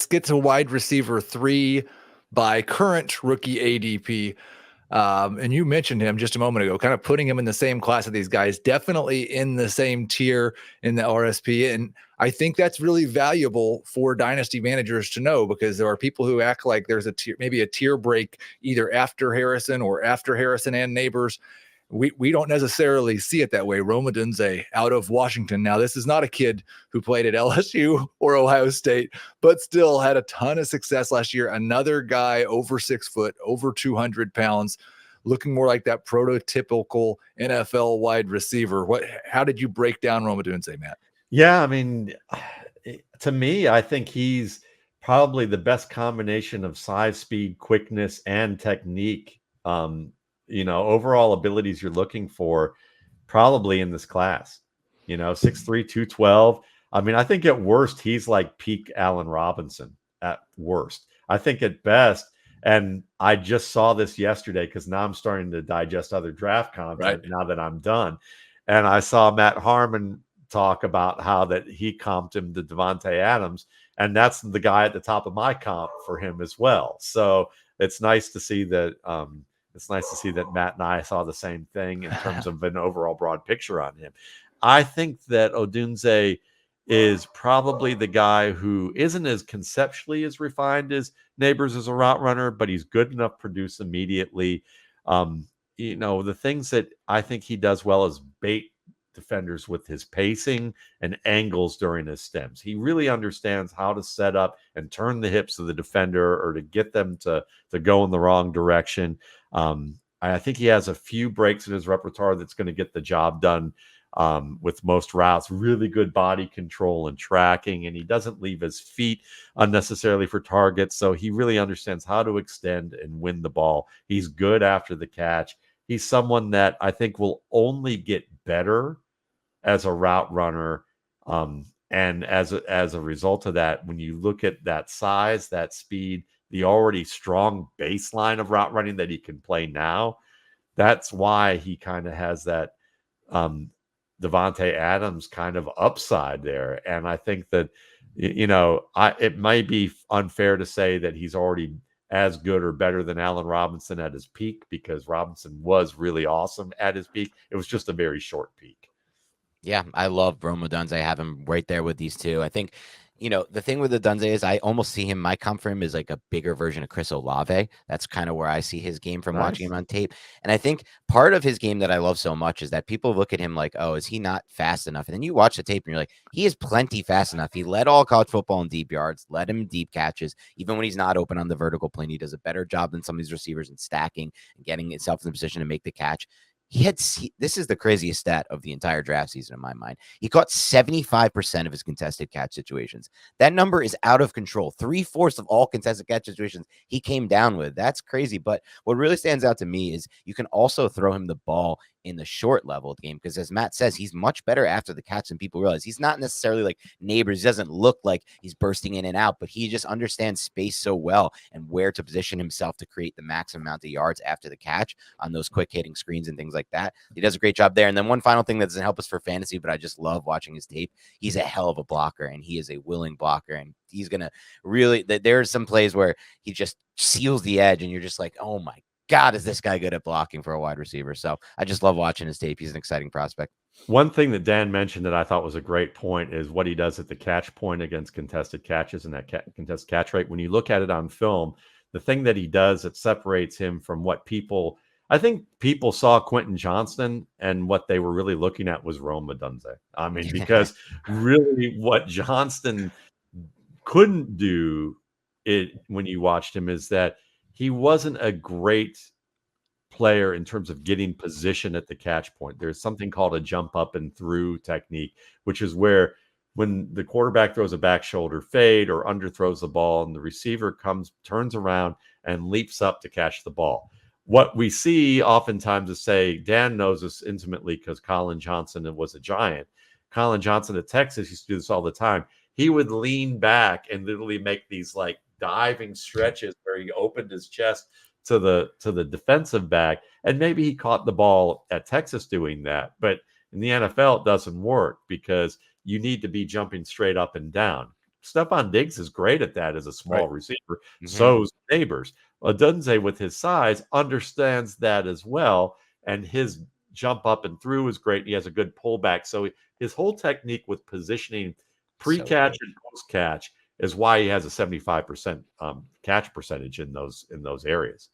gets a wide receiver 3 by current rookie ADP. And you mentioned him just a moment ago, kind of putting him in the same class of these guys, definitely in the same tier in the RSP. And I think that's really valuable for dynasty managers to know, because there are people who act like there's a tier, maybe a tier break either after Harrison or after Harrison and Neighbors. We don't necessarily see it that way. Odunze out of Washington. Now, this is not a kid who played at LSU or Ohio State, but still had a ton of success last year. Another guy over 6 foot, over 200 pounds, looking more like that prototypical NFL wide receiver. How did you break down Odunze, Matt? Yeah, I mean, to me, I think he's probably the best combination of size, speed, quickness, and technique. Overall abilities you're looking for probably in this class. 6'3", 212. I mean, I think at worst, he's like peak Allen Robinson at worst. I think at best, and I just saw this yesterday because now I'm starting to digest other draft content now that I'm done. And I saw Matt Harmon talk about how that he comped him to Davante Adams, and that's the guy at the top of my comp for him as well. So it's nice to see that Matt and I saw the same thing in terms of an overall broad picture on him. I think that Odunze is probably the guy who isn't as conceptually as refined as Neighbors as a route runner, but he's good enough to produce immediately. The things that I think he does well is bait defenders with his pacing and angles during his stems. He really understands how to set up and turn the hips of the defender or to get them to go in the wrong direction. I think he has a few breaks in his repertoire that's going to get the job done with most routes. Really good body control and tracking, and he doesn't leave his feet unnecessarily for targets. So he really understands how to extend and win the ball. He's good after the catch. He's someone that I think will only get better as a route runner. And as a result of that, when you look at that size, that speed, the already strong baseline of route running that he can play now, that's why he kind of has that Davante Adams kind of upside there. And I think that, it might be unfair to say that he's already as good or better than Allen Robinson at his peak, because Robinson was really awesome at his peak. It was just a very short peak. Yeah, I love Odunze. I have him right there with these two. I think, the thing with Odunze is I almost see him, my comp for him is like a bigger version of Chris Olave. That's kind of where I see his game from watching him on tape. And I think part of his game that I love so much is that people look at him like, oh, is he not fast enough? And then you watch the tape and you're like, he is plenty fast enough. He led all college football in deep yards, led him in deep catches. Even when he's not open on the vertical plane, he does a better job than some of these receivers in stacking and getting himself in the position to make the catch. This is the craziest stat of the entire draft season in my mind. He caught 75% of his contested catch situations. That number is out of control. 3/4 of all contested catch situations he came down with. That's crazy. But what really stands out to me is you can also throw him the ball in the short level of the game, because as Matt says, he's much better after the catch than people realize. He's not necessarily like Neighbors. He doesn't look like he's bursting in and out, but he just understands space so well and where to position himself to create the maximum amount of yards after the catch on those quick hitting screens and things like that. He does a great job there. And then one final thing that doesn't help us for fantasy, but I just love watching his tape. He's a hell of a blocker, and he is a willing blocker, and he's going to really, there are some plays where he just seals the edge and you're just like, oh my God, is this guy good at blocking for a wide receiver? So I just love watching his tape. He's an exciting prospect. One thing that Dan mentioned that I thought was a great point is what he does at the catch point against contested catches and that contested catch rate. When you look at it on film, the thing that he does that separates him from what I think people saw Quentin Johnston, and what they were really looking at was Odunze. I mean, because really what Johnston couldn't do when you watched him is that he wasn't a great player in terms of getting position at the catch point. There's something called a jump up and through technique, which is where when the quarterback throws a back shoulder fade or underthrows the ball and the receiver turns around and leaps up to catch the ball. What we see oftentimes is, say, Dan knows this intimately because Colin Johnson was a Giant. Colin Johnson at Texas used to do this all the time. He would lean back and literally make these like diving stretches where he opened his chest to the defensive back, and maybe he caught the ball at Texas doing that. But in the NFL, it doesn't work because you need to be jumping straight up and down. Stephon Diggs is great at that as a small Right. receiver. Mhm. So's Neighbors. Odunze, with his size, understands that as well, and his jump up and through is great. He has a good pullback. So his whole technique with positioning pre-catch and post-catch is why he has a 75% catch percentage in those areas.